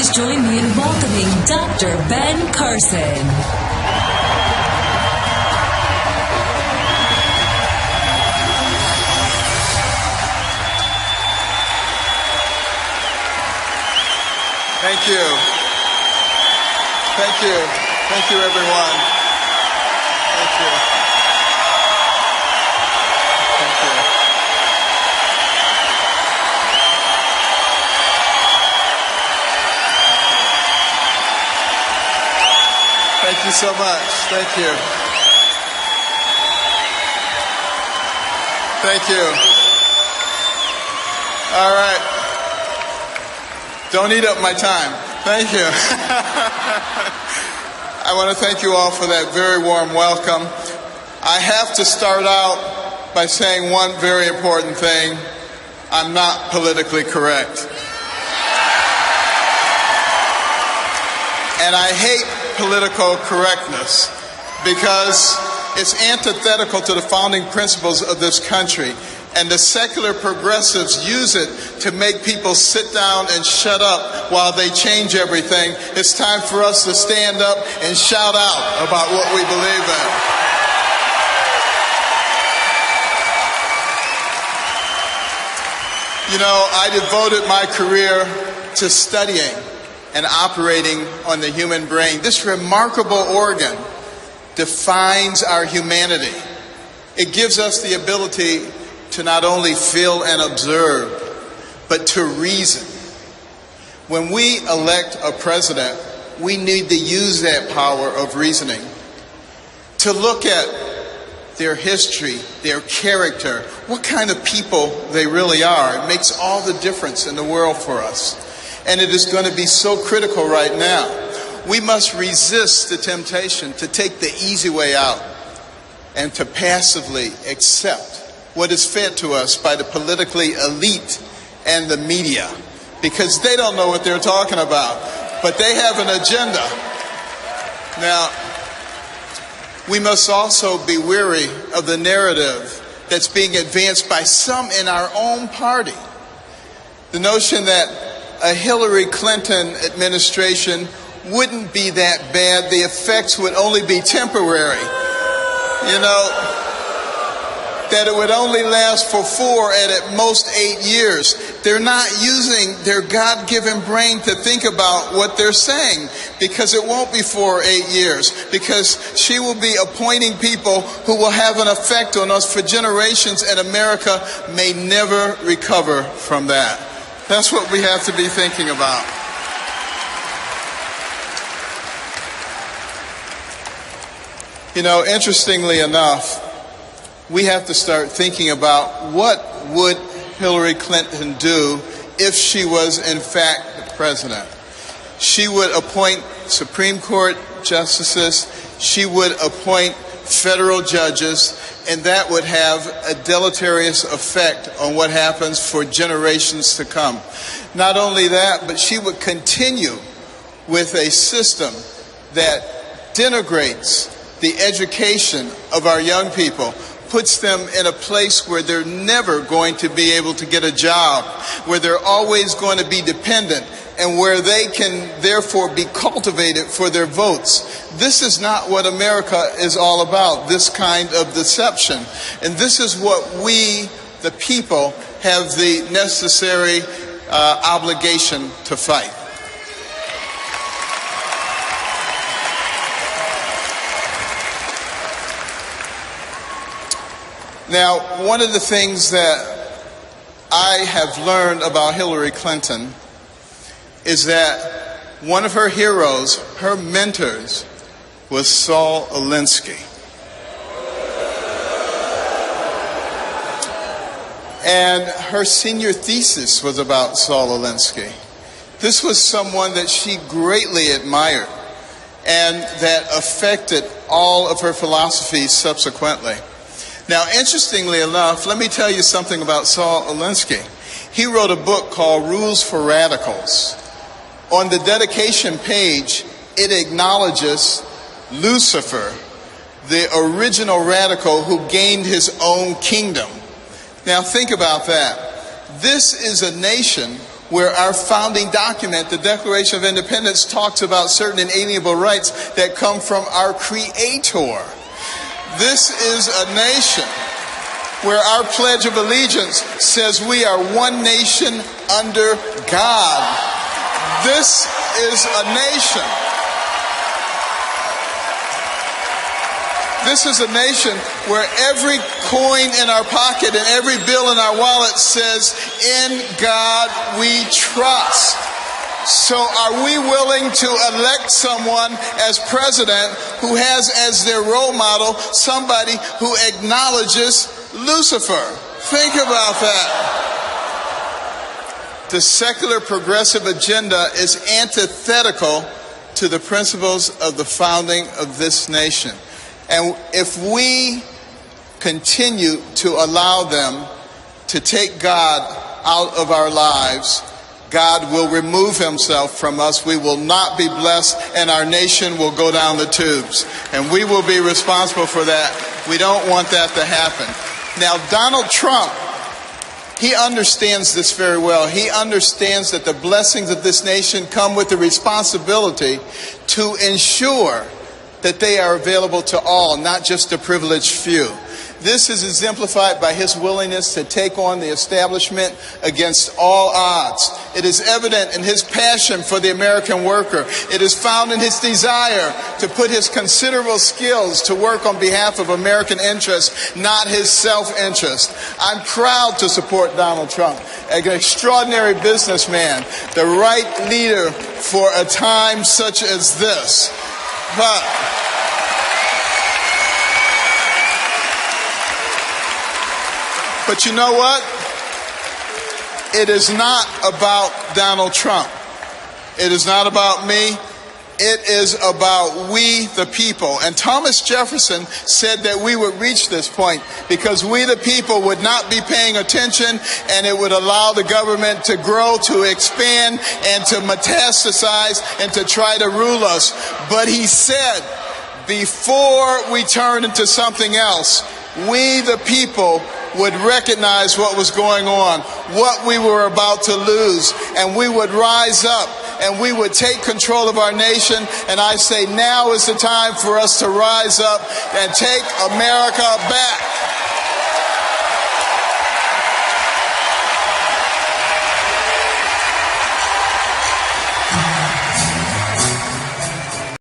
Please join me in welcoming Dr.Ben Carson. Thank you. Thank you. Thank you, everyone. Thank you. Thank you. Thank you so much. Thank you. Thank you. All right. Don't eat up my time. Thank you. I want to thank you all for that very warm welcome. I have to start out by saying one very important thing. I'm not politically correct. And I hate political correctness because it's antithetical to the founding principles of this country. And the secular progressives use it to make people sit down and shut up while they change everything. It's time for us to stand up and shout out about what we believe in. You know, I devoted my career to studying and operating on the human brain. This remarkable organ defines our humanity. It gives us the ability to not only feel and observe, but to reason. When we elect a president, we need to use that power of reasoning to look at their history, their character, what kind of people they really are. It makes all the difference in the world for us. And it is going to be so critical right now. We must resist the temptation to take the easy way out and to passively accept what is fed to us by the politically elite and the media, because they don't know what they're talking about, but they have an agenda. Now, we must also be weary of the narrative that's being advanced by some in our own party. The notion that a Hillary Clinton administration wouldn't be that bad, the effects would only be temporary. You know, that it would only last for 4 and at most 8 years. They're not using their God-given brain to think about what they're saying, because it won't be 4 or 8 years, because she will be appointing people who will have an effect on us for generations, and America may never recover from that. That's what we have to be thinking about. You know, interestingly enough, we have to start thinking about what would Hillary Clinton do if she was in fact the president. She would appoint Supreme Court justices, she would appoint federal judges, and that would have a deleterious effect on what happens for generations to come. Not only that, but she would continue with a system that denigrates the education of our young people, puts them in a place where they're never going to be able to get a job, where they're always going to be dependent, and where they can therefore be cultivated for their votes. This is not what America is all about, this kind of deception. And this is what we, the people, have the necessary obligation to fight. Now, one of the things that I have learned about Hillary Clinton is that one of her heroes, her mentors, was Saul Alinsky. And her senior thesis was about Saul Alinsky. This was someone that she greatly admired and that affected all of her philosophies subsequently. Now, interestingly enough, let me tell you something about Saul Alinsky. He wrote a book called Rules for Radicals. On the dedication page, it acknowledges Lucifer, the original radical who gained his own kingdom. Now, think about that. This is a nation where our founding document, the Declaration of Independence, talks about certain inalienable rights that come from our Creator. This is a nation where our Pledge of Allegiance says we are one nation under God. This is a nation. This is a nation where every coin in our pocket and every bill in our wallet says, "In God we trust." So are we willing to elect someone as president who has as their role model somebody who acknowledges Lucifer? Think about that. The secular progressive agenda is antithetical to the principles of the founding of this nation. And if we continue to allow them to take God out of our lives, God will remove himself from us. We will not be blessed, and our nation will go down the tubes. And we will be responsible for that. We don't want that to happen. Now, Donald Trump, he understands this very well. He understands that the blessings of this nation come with the responsibility to ensure that they are available to all, not just the privileged few. This is exemplified by his willingness to take on the establishment against all odds. It is evident in his passion for the American worker. It is found in his desire to put his considerable skills to work on behalf of American interests, not his self-interest. I'm proud to support Donald Trump, an extraordinary businessman, the right leader for a time such as this. But you know what? It is not about Donald Trump. It is not about me. It is about we, the people. And Thomas Jefferson said that we would reach this point because we, the people, would not be paying attention, and it would allow the government to grow, to expand, and to metastasize, and to try to rule us. But he said, before we turn into something else, we, the people, would recognize what was going on, what we were about to lose, and we would rise up and we would take control of our nation. And I say now is the time for us to rise up and take America back.